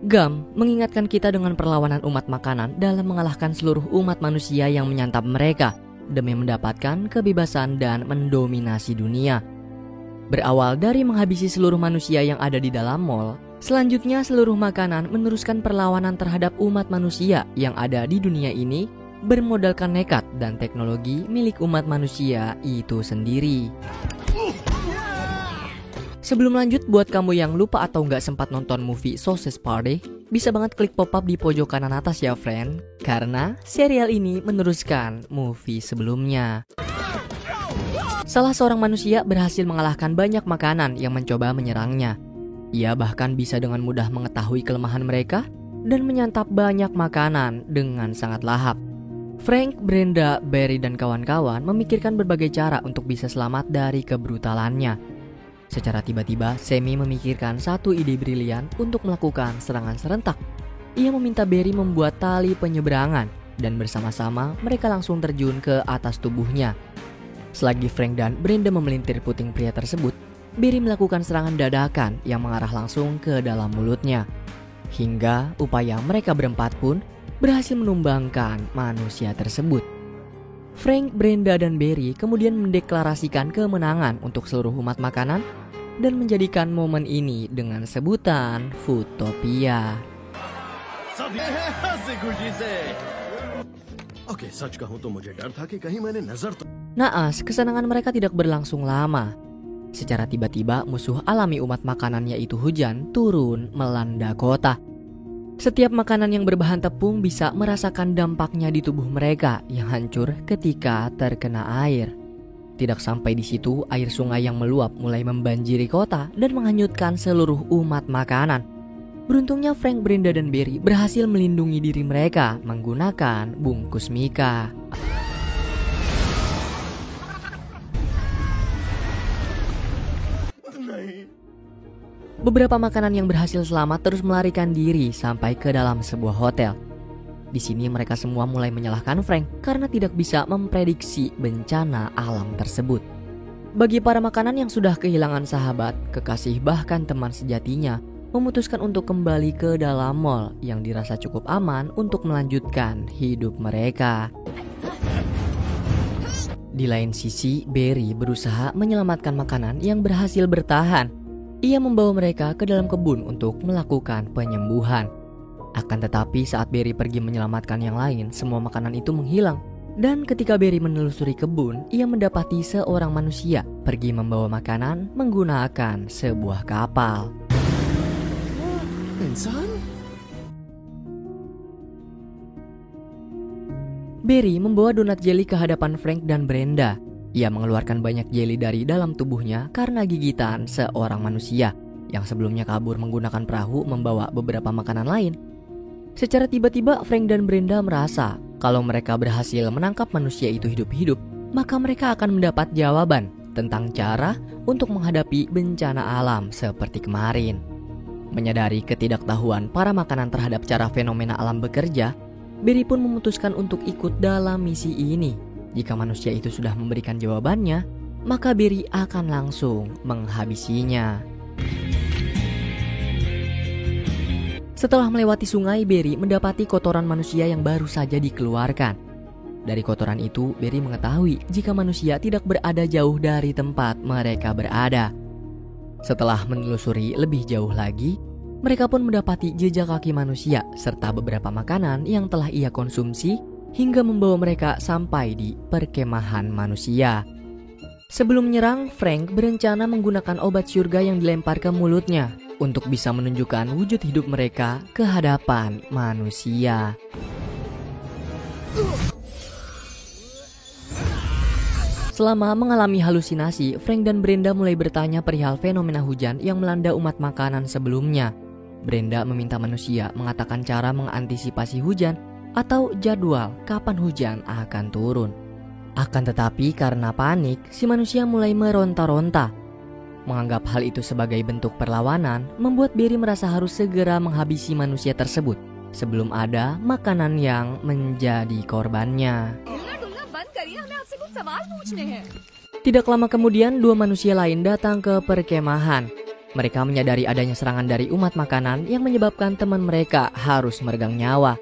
Gum mengingatkan kita dengan perlawanan umat makanan dalam mengalahkan seluruh umat manusia yang menyantap mereka demi mendapatkan kebebasan dan mendominasi dunia. Berawal dari menghabisi seluruh manusia yang ada di dalam mall, selanjutnya seluruh makanan meneruskan perlawanan terhadap umat manusia yang ada di dunia ini bermodalkan nekat dan teknologi milik umat manusia itu sendiri. Sebelum lanjut, buat kamu yang lupa atau nggak sempat nonton movie Sausage Party, bisa banget klik pop-up di pojok kanan atas ya friend, karena serial ini meneruskan movie sebelumnya. Salah seorang manusia berhasil mengalahkan banyak makanan yang mencoba menyerangnya. Ia bahkan bisa dengan mudah mengetahui kelemahan mereka dan menyantap banyak makanan dengan sangat lahap. Frank, Brenda, Barry, dan kawan-kawan memikirkan berbagai cara untuk bisa selamat dari kebrutalannya. Secara tiba-tiba, Sammy memikirkan satu ide brilian untuk melakukan serangan serentak. Ia meminta Barry membuat tali penyeberangan dan bersama-sama mereka langsung terjun ke atas tubuhnya. Selagi Frank dan Brenda memelintir puting pria tersebut, Barry melakukan serangan dadakan yang mengarah langsung ke dalam mulutnya. Hingga upaya mereka berempat pun berhasil menumbangkan manusia tersebut. Frank, Brenda, dan Barry kemudian mendeklarasikan kemenangan untuk seluruh umat makanan dan menjadikan momen ini dengan sebutan Foodtopia. Naas, kesenangan mereka tidak berlangsung lama. Secara tiba-tiba musuh alami umat makanan yaitu hujan turun melanda kota. Setiap makanan yang berbahan tepung bisa merasakan dampaknya di tubuh mereka yang hancur ketika terkena air. Tidak sampai di situ, air sungai yang meluap mulai membanjiri kota dan menghanyutkan seluruh umat makanan. Beruntungnya Frank, Brenda, dan Barry berhasil melindungi diri mereka menggunakan bungkus Mika. Beberapa makanan yang berhasil selamat terus melarikan diri sampai ke dalam sebuah hotel. Di sini mereka semua mulai menyalahkan Frank karena tidak bisa memprediksi bencana alam tersebut. Bagi para makanan yang sudah kehilangan sahabat, kekasih, bahkan teman sejatinya, memutuskan untuk kembali ke dalam mall yang dirasa cukup aman untuk melanjutkan hidup mereka. Di lain sisi, Barry berusaha menyelamatkan makanan yang berhasil bertahan. Ia membawa mereka ke dalam kebun untuk melakukan penyembuhan. Akan tetapi saat Barry pergi menyelamatkan yang lain, semua makanan itu menghilang. Dan ketika Barry menelusuri kebun, ia mendapati seorang manusia pergi membawa makanan menggunakan sebuah kapal. Barry membawa donat jelly ke hadapan Frank dan Brenda. Ia mengeluarkan banyak jelly dari dalam tubuhnya karena gigitan seorang manusia yang sebelumnya kabur menggunakan perahu membawa beberapa makanan lain. Secara tiba-tiba Frank dan Brenda merasa kalau mereka berhasil menangkap manusia itu hidup-hidup, maka mereka akan mendapat jawaban tentang cara untuk menghadapi bencana alam seperti kemarin. Menyadari ketidaktahuan para makanan terhadap cara fenomena alam bekerja, Barry pun memutuskan untuk ikut dalam misi ini. Jika manusia itu sudah memberikan jawabannya, maka Barry akan langsung menghabisinya. Setelah melewati sungai, Barry mendapati kotoran manusia yang baru saja dikeluarkan. Dari kotoran itu, Barry mengetahui jika manusia tidak berada jauh dari tempat mereka berada. Setelah menelusuri lebih jauh lagi, mereka pun mendapati jejak kaki manusia serta beberapa makanan yang telah ia konsumsi hingga membawa mereka sampai di perkemahan manusia. Sebelum menyerang, Frank berencana menggunakan obat surga yang dilempar ke mulutnya untuk bisa menunjukkan wujud hidup mereka ke hadapan manusia. Selama mengalami halusinasi, Frank dan Brenda mulai bertanya perihal fenomena hujan yang melanda umat makanan sebelumnya. Brenda meminta manusia mengatakan cara mengantisipasi hujan atau jadwal kapan hujan akan turun. Akan tetapi karena panik, si manusia mulai meronta-ronta. Menganggap hal itu sebagai bentuk perlawanan, membuat Barry merasa harus segera menghabisi manusia tersebut sebelum ada makanan yang menjadi korbannya. Tidak lama kemudian, dua manusia lain datang ke perkemahan. Mereka menyadari adanya serangan dari umat makanan yang menyebabkan teman mereka harus meregang nyawa.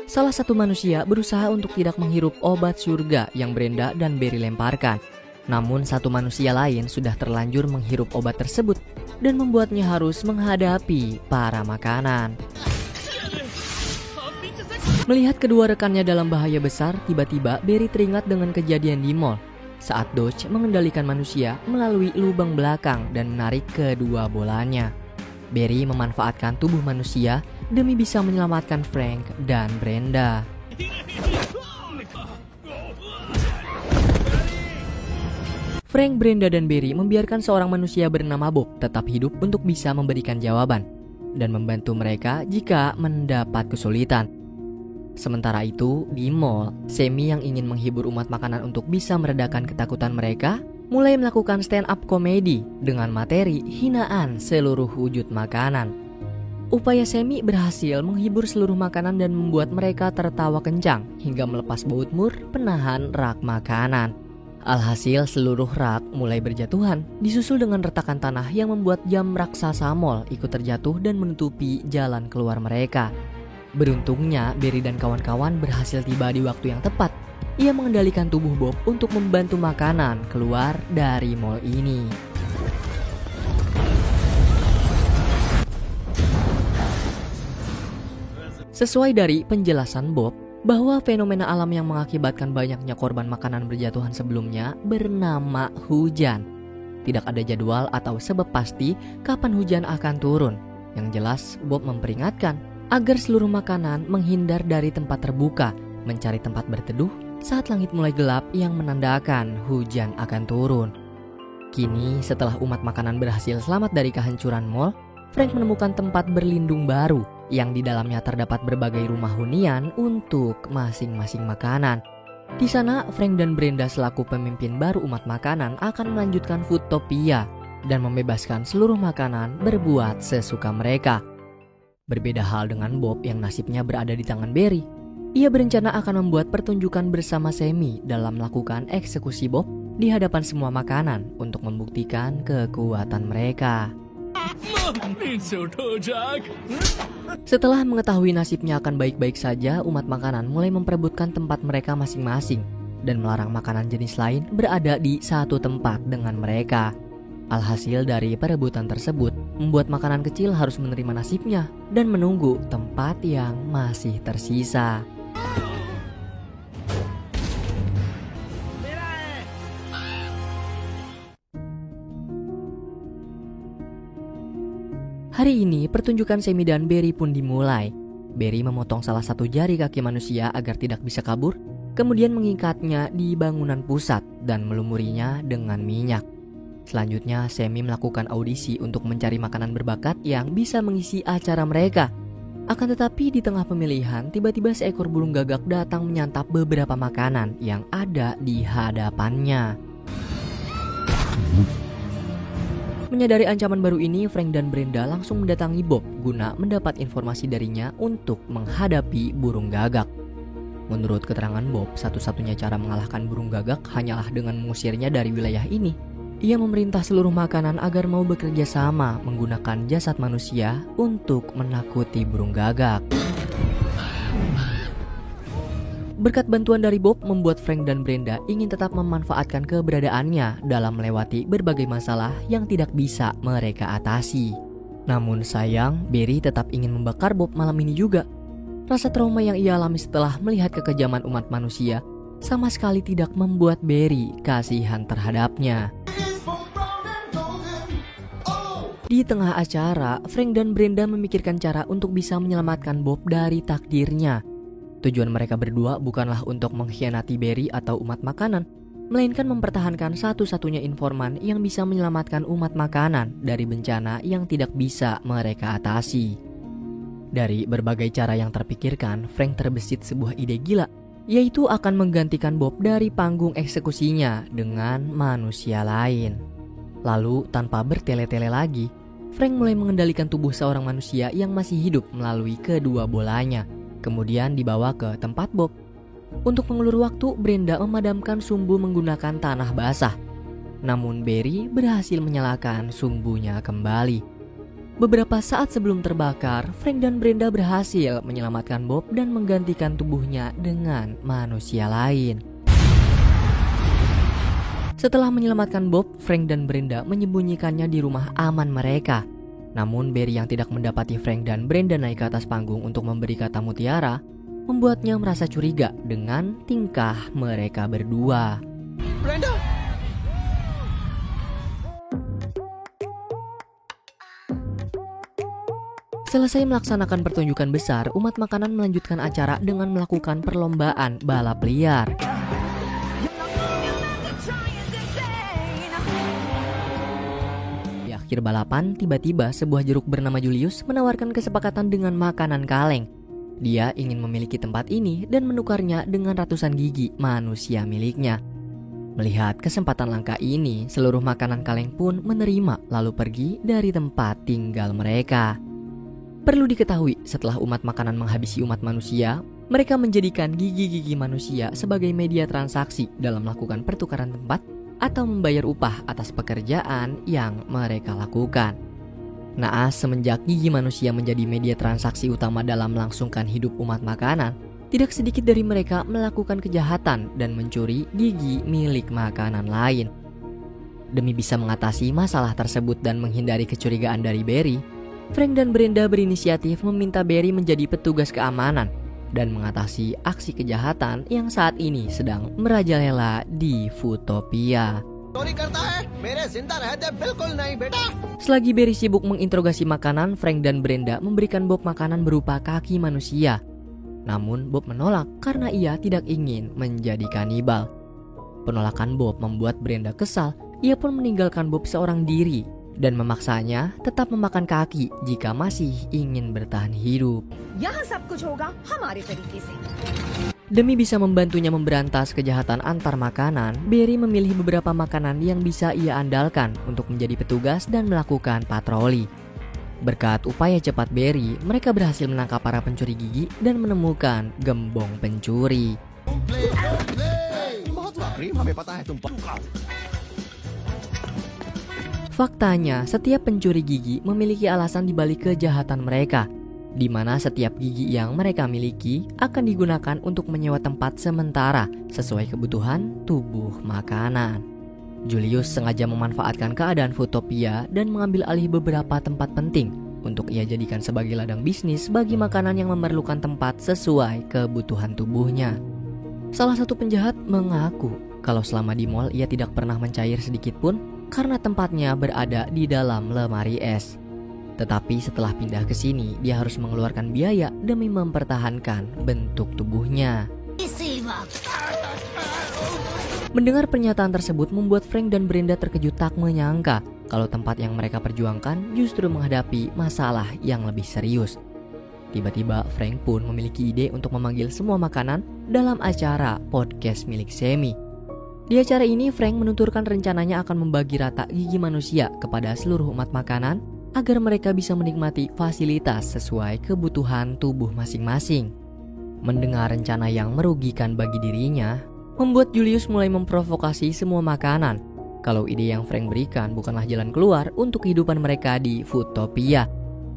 Salah satu manusia berusaha untuk tidak menghirup obat surga yang Brenda dan Barry lemparkan. Namun satu manusia lain sudah terlanjur menghirup obat tersebut dan membuatnya harus menghadapi para makanan. Melihat kedua rekannya dalam bahaya besar, tiba-tiba Barry teringat dengan kejadian di mall saat Dodge mengendalikan manusia melalui lubang belakang dan menarik kedua bolanya. Barry memanfaatkan tubuh manusia demi bisa menyelamatkan Frank dan Brenda. Frank, Brenda, dan Barry membiarkan seorang manusia bernama Bob tetap hidup untuk bisa memberikan jawaban dan membantu mereka jika mendapat kesulitan. Sementara itu, di mall, Sammy yang ingin menghibur umat makanan untuk bisa meredakan ketakutan mereka, mulai melakukan stand-up komedi dengan materi hinaan seluruh wujud makanan. Upaya Sammy berhasil menghibur seluruh makanan dan membuat mereka tertawa kencang hingga melepas baut mur penahan rak makanan. Alhasil seluruh rak mulai berjatuhan, disusul dengan retakan tanah yang membuat jam raksasa mall ikut terjatuh dan menutupi jalan keluar mereka. Beruntungnya, Barry dan kawan-kawan berhasil tiba di waktu yang tepat. Ia mengendalikan tubuh Bob untuk membantu makanan keluar dari mall ini. Sesuai dari penjelasan Bob, bahwa fenomena alam yang mengakibatkan banyaknya korban makanan berjatuhan sebelumnya bernama hujan. Tidak ada jadwal atau sebab pasti kapan hujan akan turun. Yang jelas, Bob memperingatkan agar seluruh makanan menghindar dari tempat terbuka, mencari tempat berteduh saat langit mulai gelap yang menandakan hujan akan turun. Kini, setelah umat makanan berhasil selamat dari kehancuran mall, Frank menemukan tempat berlindung baru yang di dalamnya terdapat berbagai rumah hunian untuk masing-masing makanan. Di sana, Frank dan Brenda selaku pemimpin baru umat makanan akan melanjutkan Foodtopia dan membebaskan seluruh makanan berbuat sesuka mereka. Berbeda hal dengan Bob yang nasibnya berada di tangan Barry. Ia berencana akan membuat pertunjukan bersama Sammy dalam melakukan eksekusi Bob di hadapan semua makanan untuk membuktikan kekuatan mereka. Setelah mengetahui nasibnya akan baik-baik saja, umat makanan mulai memperebutkan tempat mereka masing-masing dan melarang makanan jenis lain berada di satu tempat dengan mereka. Alhasil dari perebutan tersebut membuat makanan kecil harus menerima nasibnya dan menunggu tempat yang masih tersisa. Hari ini pertunjukan Sammy dan Barry pun dimulai. Barry memotong salah satu jari kaki manusia agar tidak bisa kabur, kemudian mengikatnya di bangunan pusat dan melumurinya dengan minyak. Selanjutnya, Sammy melakukan audisi untuk mencari makanan berbakat yang bisa mengisi acara mereka. Akan tetapi di tengah pemilihan, tiba-tiba seekor burung gagak datang menyantap beberapa makanan yang ada di hadapannya. Menyadari ancaman baru ini, Frank dan Brenda langsung mendatangi Bob guna mendapat informasi darinya untuk menghadapi burung gagak. Menurut keterangan Bob, satu-satunya cara mengalahkan burung gagak hanyalah dengan mengusirnya dari wilayah ini. Ia memerintah seluruh makanan agar mau bekerja sama menggunakan jasad manusia untuk menakuti burung gagak. Berkat bantuan dari Bob membuat Frank dan Brenda ingin tetap memanfaatkan keberadaannya dalam melewati berbagai masalah yang tidak bisa mereka atasi. Namun sayang, Barry tetap ingin membakar Bob malam ini juga. Rasa trauma yang ia alami setelah melihat kekejaman umat manusia sama sekali tidak membuat Barry kasihan terhadapnya. Di tengah acara, Frank dan Brenda memikirkan cara untuk bisa menyelamatkan Bob dari takdirnya. Tujuan mereka berdua bukanlah untuk mengkhianati Barry atau umat makanan, melainkan mempertahankan satu-satunya informan yang bisa menyelamatkan umat makanan dari bencana yang tidak bisa mereka atasi. Dari berbagai cara yang terpikirkan, Frank terbesit sebuah ide gila, yaitu akan menggantikan Bob dari panggung eksekusinya dengan manusia lain. Lalu tanpa bertele-tele lagi, Frank mulai mengendalikan tubuh seorang manusia yang masih hidup melalui kedua bolanya, kemudian dibawa ke tempat Bob. Untuk mengulur waktu, Brenda memadamkan sumbu menggunakan tanah basah. Namun Barry berhasil menyalakan sumbunya kembali. Beberapa saat sebelum terbakar, Frank dan Brenda berhasil menyelamatkan Bob dan menggantikan tubuhnya dengan manusia lain. Setelah menyelamatkan Bob, Frank dan Brenda menyembunyikannya di rumah aman mereka. Namun Barry yang tidak mendapati Frank dan Brenda naik ke atas panggung untuk memberi kata mutiara, membuatnya merasa curiga dengan tingkah mereka berdua. Brenda! Selesai melaksanakan pertunjukan besar, umat makanan melanjutkan acara dengan melakukan perlombaan balap liar. Di akhir balapan, tiba-tiba sebuah jeruk bernama Julius menawarkan kesepakatan dengan makanan kaleng. Dia ingin memiliki tempat ini dan menukarnya dengan ratusan gigi manusia miliknya. Melihat kesempatan langka ini, seluruh makanan kaleng pun menerima lalu pergi dari tempat tinggal mereka. Perlu diketahui, setelah umat makanan menghabisi umat manusia, mereka menjadikan gigi-gigi manusia sebagai media transaksi dalam melakukan pertukaran tempat atau membayar upah atas pekerjaan yang mereka lakukan. Naas, semenjak gigi manusia menjadi media transaksi utama dalam melangsungkan hidup umat makanan, tidak sedikit dari mereka melakukan kejahatan dan mencuri gigi milik makanan lain. Demi bisa mengatasi masalah tersebut dan menghindari kecurigaan dari Barry, Frank dan Brenda berinisiatif meminta Barry menjadi petugas keamanan dan mengatasi aksi kejahatan yang saat ini sedang merajalela di Foodtopia. Selagi Barry sibuk menginterogasi makanan, Frank dan Brenda memberikan Bob makanan berupa kaki manusia. Namun Bob menolak karena ia tidak ingin menjadi kanibal. Penolakan Bob membuat Brenda kesal. Ia pun meninggalkan Bob seorang diri dan memaksanya tetap memakan kaki jika masih ingin bertahan hidup. Demi bisa membantunya memberantas kejahatan antar makanan, Barry memilih beberapa makanan yang bisa ia andalkan untuk menjadi petugas dan melakukan patroli. Berkat upaya cepat Barry, mereka berhasil menangkap para pencuri gigi dan menemukan gembong pencuri. Faktanya, setiap pencuri gigi memiliki alasan dibalik kejahatan mereka, di mana setiap gigi yang mereka miliki akan digunakan untuk menyewa tempat sementara sesuai kebutuhan tubuh makanan. Julius sengaja memanfaatkan keadaan Foodtopia dan mengambil alih beberapa tempat penting untuk ia jadikan sebagai ladang bisnis bagi makanan yang memerlukan tempat sesuai kebutuhan tubuhnya. Salah satu penjahat mengaku kalau selama di mall ia tidak pernah mencair sedikit pun karena tempatnya berada di dalam lemari es. Tetapi setelah pindah ke sini, dia harus mengeluarkan biaya demi mempertahankan bentuk tubuhnya. Mendengar pernyataan tersebut membuat Frank dan Brenda terkejut tak menyangka kalau tempat yang mereka perjuangkan justru menghadapi masalah yang lebih serius. Tiba-tiba Frank pun memiliki ide untuk memanggil semua makanan dalam acara podcast milik Semi. Di acara ini, Frank menuturkan rencananya akan membagi rata gigi manusia kepada seluruh umat makanan agar mereka bisa menikmati fasilitas sesuai kebutuhan tubuh masing-masing. Mendengar rencana yang merugikan bagi dirinya, membuat Julius mulai memprovokasi semua makanan kalau ide yang Frank berikan bukanlah jalan keluar untuk kehidupan mereka di Foodtopia.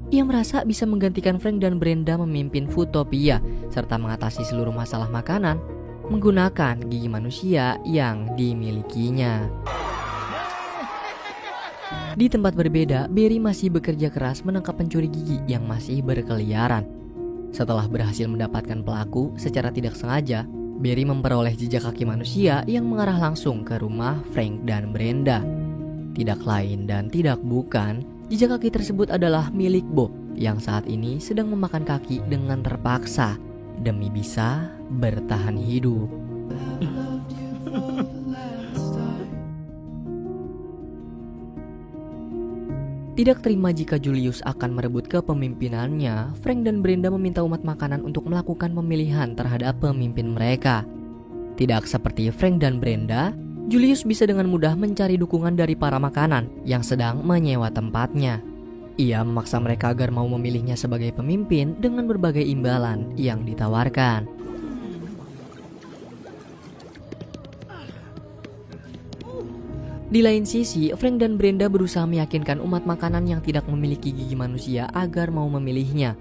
Ia merasa bisa menggantikan Frank dan Brenda memimpin Foodtopia serta mengatasi seluruh masalah makanan menggunakan gigi manusia yang dimilikinya. Di tempat berbeda, Barry masih bekerja keras menangkap pencuri gigi yang masih berkeliaran. Setelah berhasil mendapatkan pelaku secara tidak sengaja, Barry memperoleh jejak kaki manusia yang mengarah langsung ke rumah Frank dan Brenda. Tidak lain dan tidak bukan, jejak kaki tersebut adalah milik Bob yang saat ini sedang memakan kaki dengan terpaksa demi bisa bertahan hidup. Tidak terima jika Julius akan merebut kepemimpinannya, Frank dan Brenda meminta umat makanan untuk melakukan pemilihan terhadap pemimpin mereka. Tidak seperti Frank dan Brenda, Julius bisa dengan mudah mencari dukungan dari para makanan yang sedang menyewa tempatnya. Ia memaksa mereka agar mau memilihnya sebagai pemimpin dengan berbagai imbalan yang ditawarkan. Di lain sisi, Frank dan Brenda berusaha meyakinkan umat makanan yang tidak memiliki gigi manusia agar mau memilihnya.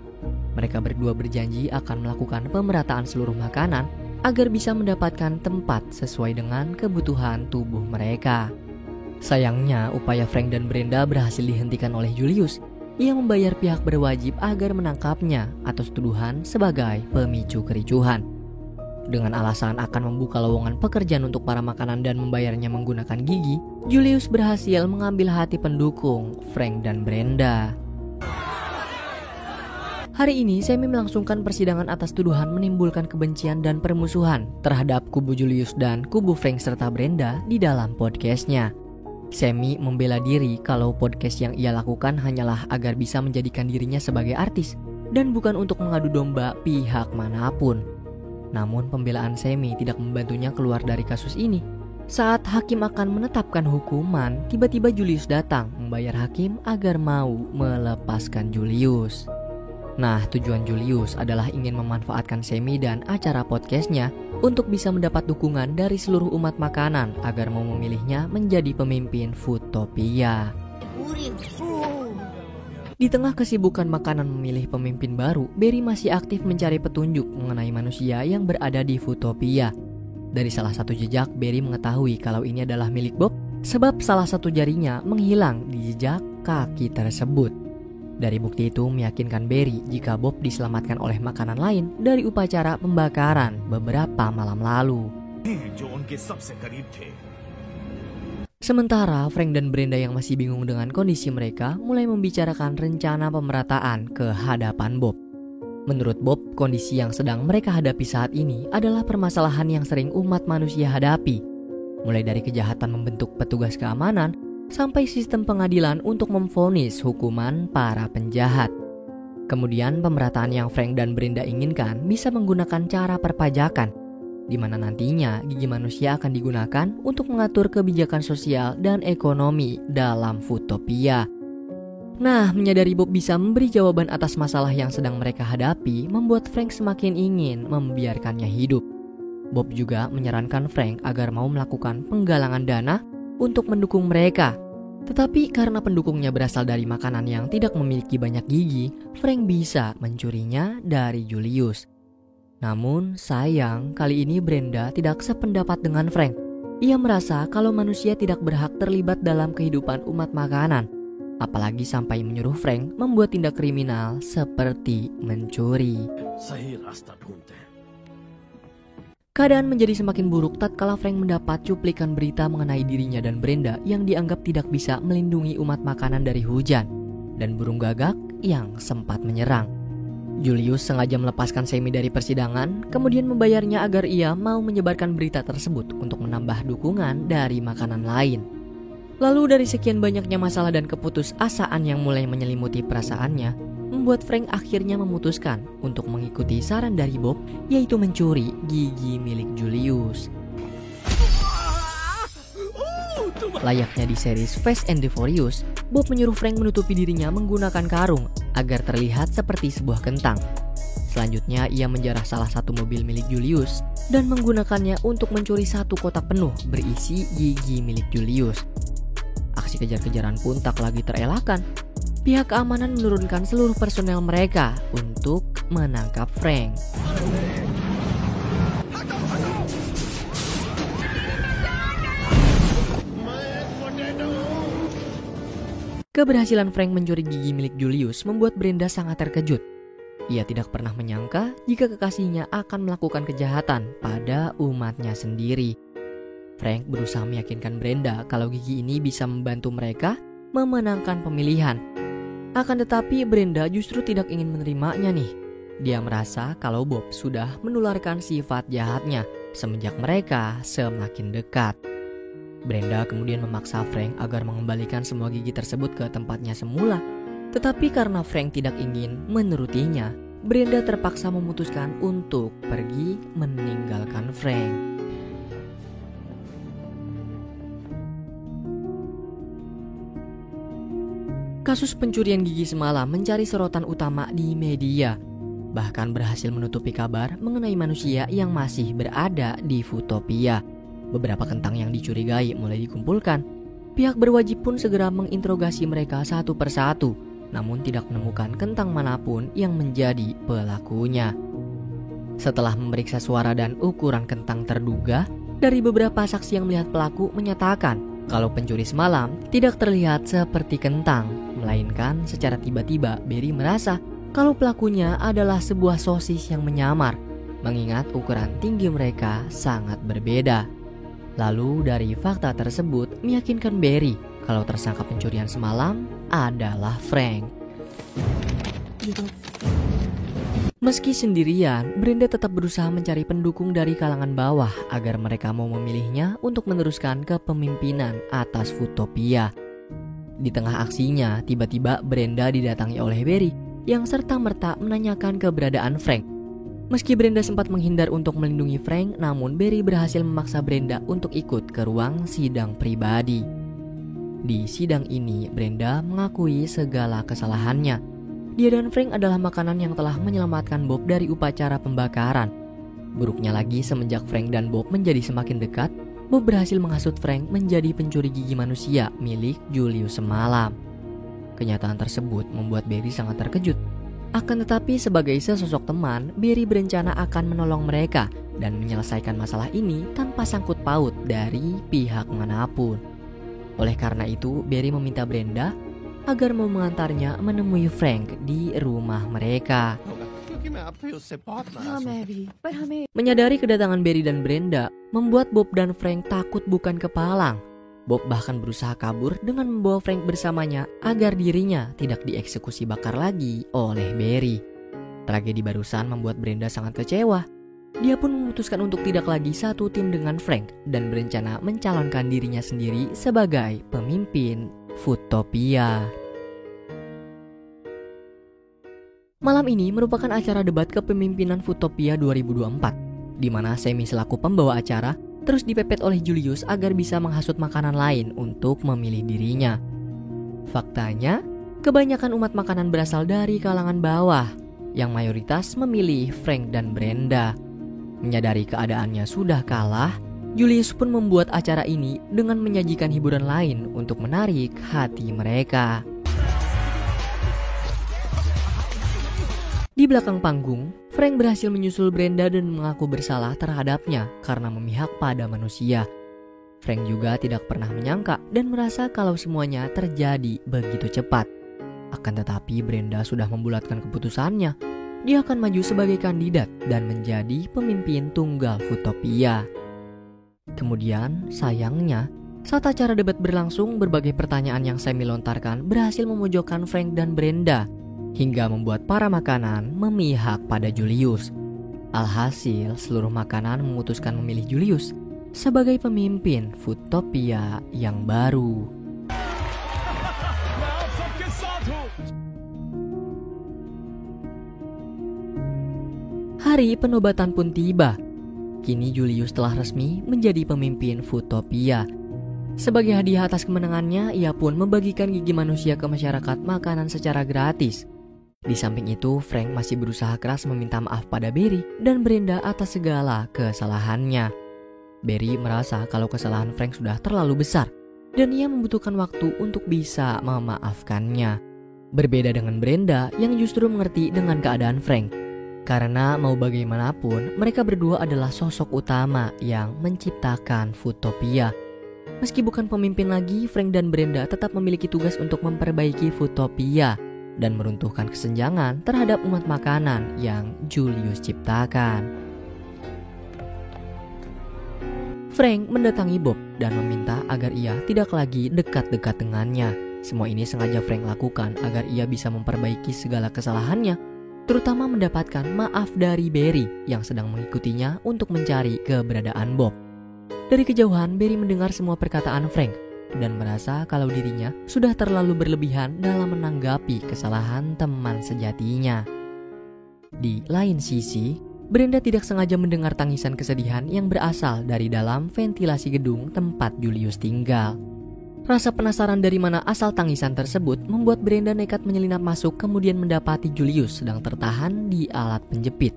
Mereka berdua berjanji akan melakukan pemerataan seluruh makanan agar bisa mendapatkan tempat sesuai dengan kebutuhan tubuh mereka. Sayangnya, upaya Frank dan Brenda berhasil dihentikan oleh Julius. Ia membayar pihak berwajib agar menangkapnya atas tuduhan sebagai pemicu kericuhan. Dengan alasan akan membuka lowongan pekerjaan untuk para makanan dan membayarnya menggunakan gigi, Julius berhasil mengambil hati pendukung Frank dan Brenda. Hari ini, Sammy melangsungkan persidangan atas tuduhan menimbulkan kebencian dan permusuhan terhadap kubu Julius dan kubu Frank serta Brenda di dalam podcastnya. Sammy membela diri kalau podcast yang ia lakukan hanyalah agar bisa menjadikan dirinya sebagai artis dan bukan untuk mengadu domba pihak manapun. Namun pembelaan Sammy tidak membantunya keluar dari kasus ini. Saat hakim akan menetapkan hukuman, tiba-tiba Julius datang membayar hakim agar mau melepaskan Julius. Nah, tujuan Julius adalah ingin memanfaatkan Sammy dan acara podcastnya untuk bisa mendapat dukungan dari seluruh umat makanan agar mau memilihnya menjadi pemimpin Foodtopia. Di tengah kesibukan makanan memilih pemimpin baru, Barry masih aktif mencari petunjuk mengenai manusia yang berada di Foodtopia. Dari salah satu jejak, Barry mengetahui kalau ini adalah milik Bob sebab salah satu jarinya menghilang di jejak kaki tersebut. Dari bukti itu meyakinkan Barry jika Bob diselamatkan oleh makanan lain dari upacara pembakaran beberapa malam lalu. Sementara Frank dan Brenda yang masih bingung dengan kondisi mereka mulai membicarakan rencana pemerataan ke hadapan Bob. Menurut Bob, kondisi yang sedang mereka hadapi saat ini adalah permasalahan yang sering umat manusia hadapi. Mulai dari kejahatan membentuk petugas keamanan sampai sistem pengadilan untuk memvonis hukuman para penjahat. Kemudian pemerataan yang Frank dan Brenda inginkan bisa menggunakan cara perpajakan, di mana nantinya gigi manusia akan digunakan untuk mengatur kebijakan sosial dan ekonomi dalam Foodtopia. Nah, menyadari Bob bisa memberi jawaban atas masalah yang sedang mereka hadapi, membuat Frank semakin ingin membiarkannya hidup. Bob juga menyarankan Frank agar mau melakukan penggalangan dana untuk mendukung mereka. Tetapi karena pendukungnya berasal dari makanan yang tidak memiliki banyak gigi, Frank bisa mencurinya dari Julius. Namun sayang, kali ini Brenda tidak sependapat dengan Frank. Ia merasa kalau manusia tidak berhak terlibat dalam kehidupan umat makanan, apalagi sampai menyuruh Frank membuat tindak kriminal seperti mencuri. Keadaan menjadi semakin buruk tatkala Frank mendapat cuplikan berita mengenai dirinya dan Brenda yang dianggap tidak bisa melindungi umat makanan dari hujan dan burung gagak yang sempat menyerang. Julius sengaja melepaskan Sammy dari persidangan, kemudian membayarnya agar ia mau menyebarkan berita tersebut untuk menambah dukungan dari makanan lain. Lalu dari sekian banyaknya masalah dan keputusasaan yang mulai menyelimuti perasaannya, membuat Frank akhirnya memutuskan untuk mengikuti saran dari Bob, yaitu mencuri gigi milik Julius. Layaknya di series Fast and the Furious, Bob menyuruh Frank menutupi dirinya menggunakan karung agar terlihat seperti sebuah kentang. Selanjutnya ia menjarah salah satu mobil milik Julius dan menggunakannya untuk mencuri satu kotak penuh berisi gigi milik Julius. Aksi kejar-kejaran pun tak lagi terelakkan. Pihak keamanan menurunkan seluruh personel mereka untuk menangkap Frank. Keberhasilan Frank mencuri gigi milik Julius membuat Brenda sangat terkejut. Ia tidak pernah menyangka jika kekasihnya akan melakukan kejahatan pada umatnya sendiri. Frank berusaha meyakinkan Brenda kalau gigi ini bisa membantu mereka memenangkan pemilihan. Akan tetapi Brenda justru tidak ingin menerimanya nih. Dia merasa kalau Bob sudah menularkan sifat jahatnya semenjak mereka semakin dekat. Brenda kemudian memaksa Frank agar mengembalikan semua gigi tersebut ke tempatnya semula. Tetapi karena Frank tidak ingin menurutinya, Brenda terpaksa memutuskan untuk pergi meninggalkan Frank. Kasus pencurian gigi semalam mencari sorotan utama di media, bahkan berhasil menutupi kabar mengenai manusia yang masih berada di Foodtopia. Beberapa kentang yang dicurigai mulai dikumpulkan. Pihak berwajib pun segera menginterogasi mereka satu persatu, namun tidak menemukan kentang manapun yang menjadi pelakunya. Setelah memeriksa suara dan ukuran kentang terduga, dari beberapa saksi yang melihat pelaku menyatakan kalau pencuri semalam tidak terlihat seperti kentang, melainkan secara tiba-tiba Barry merasa kalau pelakunya adalah sebuah sosis yang menyamar, mengingat ukuran tinggi mereka sangat berbeda. Lalu dari fakta tersebut meyakinkan Barry kalau tersangka pencurian semalam adalah Frank. Meski sendirian, Brenda tetap berusaha mencari pendukung dari kalangan bawah agar mereka mau memilihnya untuk meneruskan kepemimpinan atas Foodtopia. Di tengah aksinya, tiba-tiba Brenda didatangi oleh Barry yang serta-merta menanyakan keberadaan Frank. Meski Brenda sempat menghindar untuk melindungi Frank, namun Barry berhasil memaksa Brenda untuk ikut ke ruang sidang pribadi. Di sidang ini, Brenda mengakui segala kesalahannya. Dia dan Frank adalah makanan yang telah menyelamatkan Bob dari upacara pembakaran. Buruknya lagi, semenjak Frank dan Bob menjadi semakin dekat, Bob berhasil menghasut Frank menjadi pencuri gigi manusia milik Julius semalam. Kenyataan tersebut membuat Barry sangat terkejut. Akan tetapi sebagai sesosok teman, Barry berencana akan menolong mereka dan menyelesaikan masalah ini tanpa sangkut paut dari pihak manapun. Oleh karena itu, Barry meminta Brenda agar mau mengantarnya menemui Frank di rumah mereka. Menyadari kedatangan Barry dan Brenda membuat Bob dan Frank takut bukan kepalang. Bob bahkan berusaha kabur dengan membawa Frank bersamanya agar dirinya tidak dieksekusi bakar lagi oleh Barry. Tragedi barusan membuat Brenda sangat kecewa. Dia pun memutuskan untuk tidak lagi satu tim dengan Frank dan berencana mencalonkan dirinya sendiri sebagai pemimpin Foodtopia. Malam ini merupakan acara debat kepemimpinan Foodtopia 2024, di mana Sammy selaku pembawa acara terus dipepet oleh Julius agar bisa menghasut makanan lain untuk memilih dirinya. Faktanya, kebanyakan umat makanan berasal dari kalangan bawah, yang mayoritas memilih Frank dan Brenda. Menyadari keadaannya sudah kalah, Julius pun membuat acara ini dengan menyajikan hiburan lain untuk menarik hati mereka. Di belakang panggung, Frank berhasil menyusul Brenda dan mengaku bersalah terhadapnya karena memihak pada manusia. Frank juga tidak pernah menyangka dan merasa kalau semuanya terjadi begitu cepat. Akan tetapi Brenda sudah membulatkan keputusannya. Dia akan maju sebagai kandidat dan menjadi pemimpin tunggal Foodtopia. Kemudian, sayangnya, saat acara debat berlangsung, berbagai pertanyaan yang Sammy lontarkan berhasil memojokkan Frank dan Brenda, hingga membuat para makanan memihak pada Julius. Alhasil, seluruh makanan memutuskan memilih Julius sebagai pemimpin Foodtopia yang baru. Hari penobatan pun tiba. Kini Julius telah resmi menjadi pemimpin Foodtopia. Sebagai hadiah atas kemenangannya, ia pun membagikan gigi manusia ke masyarakat makanan secara gratis. Di samping itu, Frank masih berusaha keras meminta maaf pada Barry dan Brenda atas segala kesalahannya. Barry merasa kalau kesalahan Frank sudah terlalu besar dan ia membutuhkan waktu untuk bisa memaafkannya. Berbeda dengan Brenda yang justru mengerti dengan keadaan Frank. Karena mau bagaimanapun, mereka berdua adalah sosok utama yang menciptakan Foodtopia. Meski bukan pemimpin lagi, Frank dan Brenda tetap memiliki tugas untuk memperbaiki Foodtopia dan meruntuhkan kesenjangan terhadap umat makanan yang Julius ciptakan. Frank mendatangi Bob dan meminta agar ia tidak lagi dekat-dekat dengannya. Semua ini sengaja Frank lakukan agar ia bisa memperbaiki segala kesalahannya, terutama mendapatkan maaf dari Barry yang sedang mengikutinya untuk mencari keberadaan Bob. Dari kejauhan, Barry mendengar semua perkataan Frank dan merasa kalau dirinya sudah terlalu berlebihan dalam menanggapi kesalahan teman sejatinya. Di lain sisi, Brenda tidak sengaja mendengar tangisan kesedihan yang berasal dari dalam ventilasi gedung tempat Julius tinggal. Rasa penasaran dari mana asal tangisan tersebut membuat Brenda nekat menyelinap masuk kemudian mendapati Julius sedang tertahan di alat penjepit.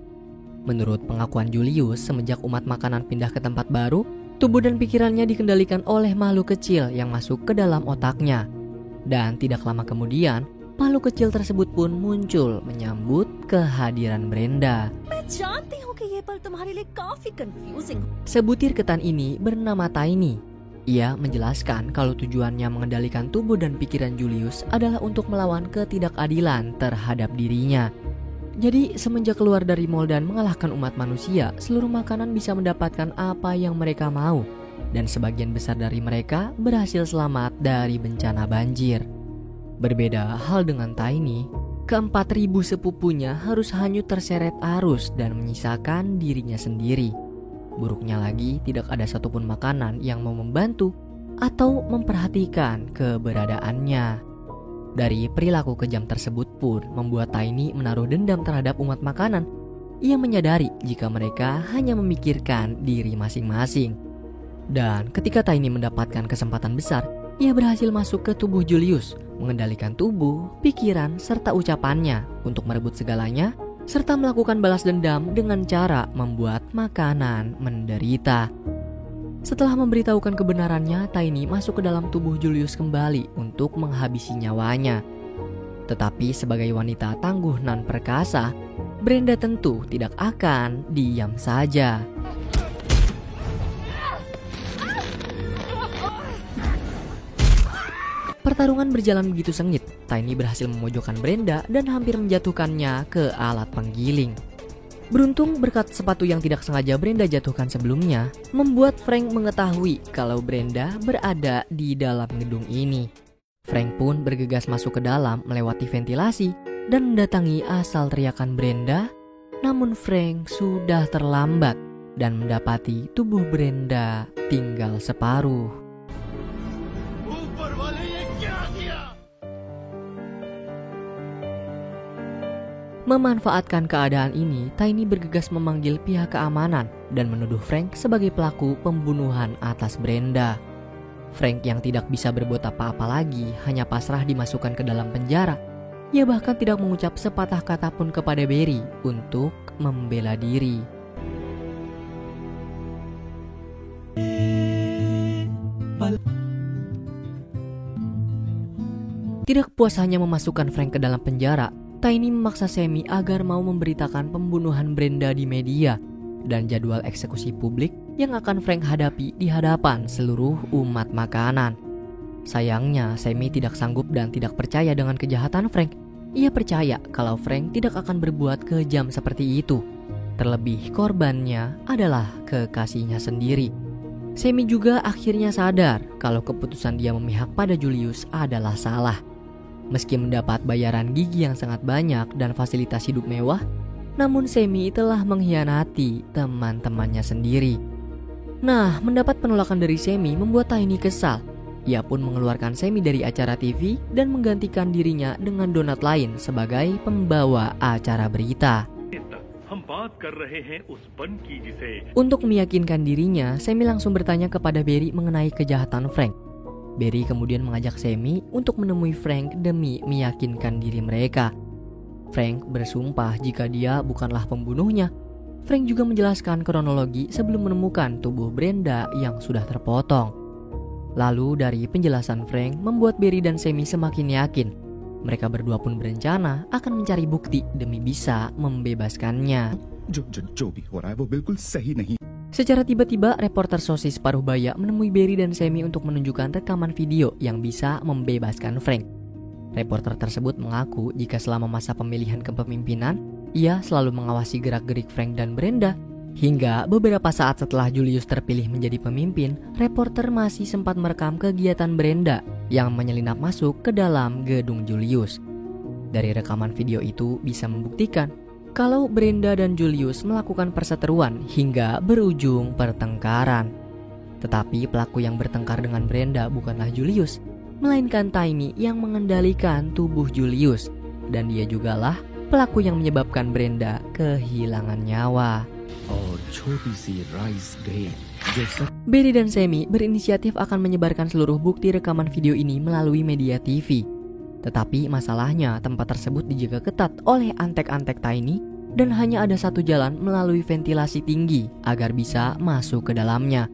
Menurut pengakuan Julius, semenjak umat makanan pindah ke tempat baru, Tubuh dan pikirannya dikendalikan oleh makhluk kecil yang masuk ke dalam otaknya. Dan tidak lama kemudian, makhluk kecil tersebut pun muncul menyambut kehadiran Brenda. Sebutir ketan ini bernama Tiny. Ia menjelaskan kalau tujuannya mengendalikan tubuh dan pikiran Julius adalah untuk melawan ketidakadilan terhadap dirinya. Jadi semenjak keluar dari mall dan mengalahkan umat manusia, seluruh makanan bisa mendapatkan apa yang mereka mau. Dan sebagian besar dari mereka berhasil selamat dari bencana banjir. Berbeda hal dengan Tiny, ke-4.000 sepupunya harus hanyut terseret arus dan menyisakan dirinya sendiri. Buruknya lagi, tidak ada satupun makanan yang mau membantu atau memperhatikan keberadaannya. Dari perilaku kejam tersebut pun membuat Tiny menaruh dendam terhadap umat makanan. Ia menyadari jika mereka hanya memikirkan diri masing-masing. Dan ketika Tiny mendapatkan kesempatan besar, ia berhasil masuk ke tubuh Julius, mengendalikan tubuh, pikiran, serta ucapannya untuk merebut segalanya, serta melakukan balas dendam dengan cara membuat makanan menderita. Setelah memberitahukan kebenarannya, Tiny masuk ke dalam tubuh Julius kembali untuk menghabisi nyawanya. Tetapi sebagai wanita tangguh nan perkasa, Brenda tentu tidak akan diam saja. Pertarungan berjalan begitu sengit. Tiny berhasil memojokkan Brenda dan hampir menjatuhkannya ke alat penggiling. Beruntung berkat sepatu yang tidak sengaja Brenda jatuhkan sebelumnya, membuat Frank mengetahui kalau Brenda berada di dalam gedung ini. Frank pun bergegas masuk ke dalam melewati ventilasi dan mendatangi asal teriakan Brenda. Namun Frank sudah terlambat dan mendapati tubuh Brenda tinggal separuh. Memanfaatkan keadaan ini, Tiny bergegas memanggil pihak keamanan dan menuduh Frank sebagai pelaku pembunuhan atas Brenda. Frank yang tidak bisa berbuat apa-apa lagi hanya pasrah dimasukkan ke dalam penjara. Ia bahkan tidak mengucap sepatah kata pun kepada Barry untuk membela diri. Tidak puas hanya memasukkan Frank ke dalam penjara, Tiny memaksa Sammy agar mau memberitakan pembunuhan Brenda di media dan jadwal eksekusi publik yang akan Frank hadapi di hadapan seluruh umat makanan. Sayangnya, Sammy tidak sanggup dan tidak percaya dengan kejahatan Frank. Ia percaya kalau Frank tidak akan berbuat kejam seperti itu. Terlebih korbannya adalah kekasihnya sendiri. Sammy juga akhirnya sadar kalau keputusan dia memihak pada Julius adalah salah. Meski mendapat bayaran gigi yang sangat banyak dan fasilitas hidup mewah, namun Sammy telah mengkhianati teman-temannya sendiri. Nah, mendapat penolakan dari Sammy membuat Tiny kesal. Ia pun mengeluarkan Sammy dari acara TV dan menggantikan dirinya dengan donat lain sebagai pembawa acara berita. Untuk meyakinkan dirinya, Sammy langsung bertanya kepada Barry mengenai kejahatan Frank. Barry kemudian mengajak Sammy untuk menemui Frank demi meyakinkan diri mereka. Frank bersumpah jika dia bukanlah pembunuhnya. Frank juga menjelaskan kronologi sebelum menemukan tubuh Brenda yang sudah terpotong. Lalu dari penjelasan Frank membuat Barry dan Sammy semakin yakin. Mereka berdua pun berencana akan mencari bukti demi bisa membebaskannya. Secara tiba-tiba, reporter sosis paruh baya menemui Barry dan Sammy untuk menunjukkan rekaman video yang bisa membebaskan Frank. Reporter tersebut mengaku jika selama masa pemilihan kepemimpinan, ia selalu mengawasi gerak-gerik Frank dan Brenda. Hingga beberapa saat setelah Julius terpilih menjadi pemimpin, reporter masih sempat merekam kegiatan Brenda yang menyelinap masuk ke dalam gedung Julius. Dari rekaman video itu bisa membuktikan kalau Brenda dan Julius melakukan perseteruan hingga berujung pertengkaran. Tetapi pelaku yang bertengkar dengan Brenda bukanlah Julius, melainkan Tiny yang mengendalikan tubuh Julius. Dan dia jugalah pelaku yang menyebabkan Brenda kehilangan nyawa. Barry dan Sammy berinisiatif akan menyebarkan seluruh bukti rekaman video ini melalui media TV. Tetapi masalahnya tempat tersebut dijaga ketat oleh antek-antek Tiny dan hanya ada satu jalan melalui ventilasi tinggi agar bisa masuk ke dalamnya.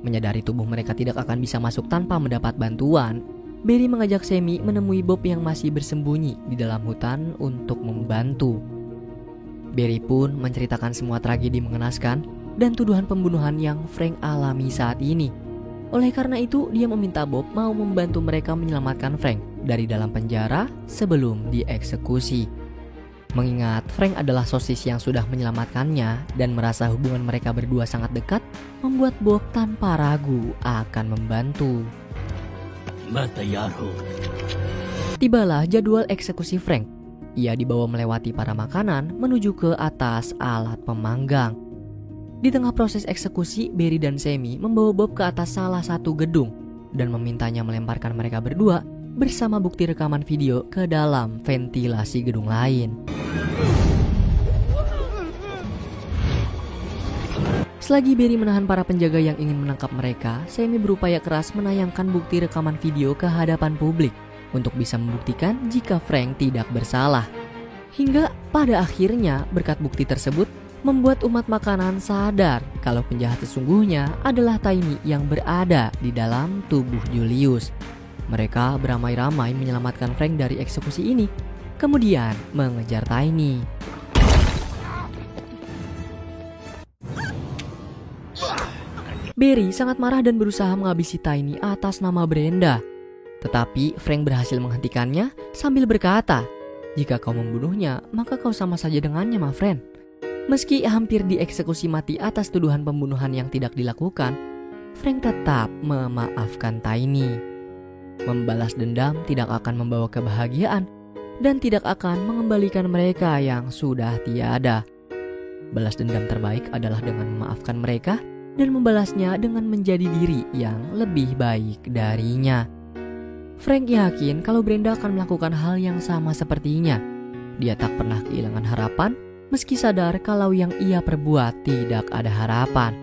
Menyadari tubuh mereka tidak akan bisa masuk tanpa mendapat bantuan, Barry mengajak Sammy menemui Bob yang masih bersembunyi di dalam hutan untuk membantu. Barry pun menceritakan semua tragedi mengenaskan dan tuduhan pembunuhan yang Frank alami saat ini. Oleh karena itu, dia meminta Bob mau membantu mereka menyelamatkan Frank dari dalam penjara sebelum dieksekusi. Mengingat Frank adalah sosis yang sudah menyelamatkannya dan merasa hubungan mereka berdua sangat dekat, membuat Bob tanpa ragu akan membantu. Tibalah jadwal eksekusi Frank. Ia dibawa melewati para makanan menuju ke atas alat pemanggang. Di tengah proses eksekusi, Barry dan Sammy membawa Bob ke atas salah satu gedung dan memintanya melemparkan mereka berdua bersama bukti rekaman video ke dalam ventilasi gedung lain. Selagi Barry menahan para penjaga yang ingin menangkap mereka, Sammy berupaya keras menayangkan bukti rekaman video ke hadapan publik untuk bisa membuktikan jika Frank tidak bersalah. Hingga pada akhirnya berkat bukti tersebut membuat umat makanan sadar kalau penjahat sesungguhnya adalah Tiny yang berada di dalam tubuh Julius. Mereka beramai-ramai menyelamatkan Frank dari eksekusi ini, kemudian mengejar Tiny. Barry sangat marah dan berusaha menghabisi Tiny atas nama Brenda. Tetapi Frank berhasil menghentikannya sambil berkata, "Jika kau membunuhnya, maka kau sama saja dengannya, my friend." Meski hampir dieksekusi mati atas tuduhan pembunuhan yang tidak dilakukan, Frank tetap memaafkan Tiny. Membalas dendam tidak akan membawa kebahagiaan dan tidak akan mengembalikan mereka yang sudah tiada. Balas dendam terbaik adalah dengan memaafkan mereka dan membalasnya dengan menjadi diri yang lebih baik darinya. Frank yakin kalau Brenda akan melakukan hal yang sama sepertinya. Dia tak pernah kehilangan harapan meski sadar kalau yang ia perbuat tidak ada harapan.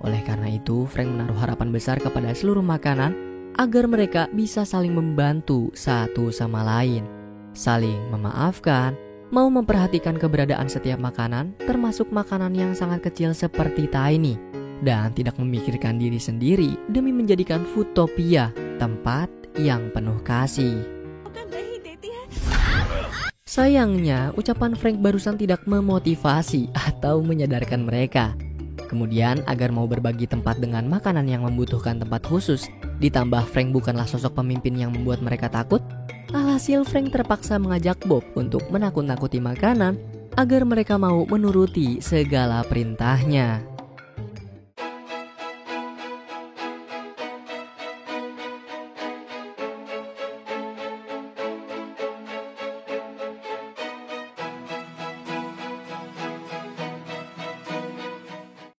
Oleh karena itu, Frank menaruh harapan besar kepada seluruh makanan agar mereka bisa saling membantu satu sama lain, saling memaafkan, mau memperhatikan keberadaan setiap makanan, termasuk makanan yang sangat kecil seperti Tiny, dan tidak memikirkan diri sendiri demi menjadikan Foodtopia tempat yang penuh kasih. Sayangnya, ucapan Frank barusan tidak memotivasi atau menyadarkan mereka. Kemudian, agar mau berbagi tempat dengan makanan yang membutuhkan tempat khusus, ditambah Frank bukanlah sosok pemimpin yang membuat mereka takut, alhasil Frank terpaksa mengajak Bob untuk menakut-nakuti makanan agar mereka mau menuruti segala perintahnya.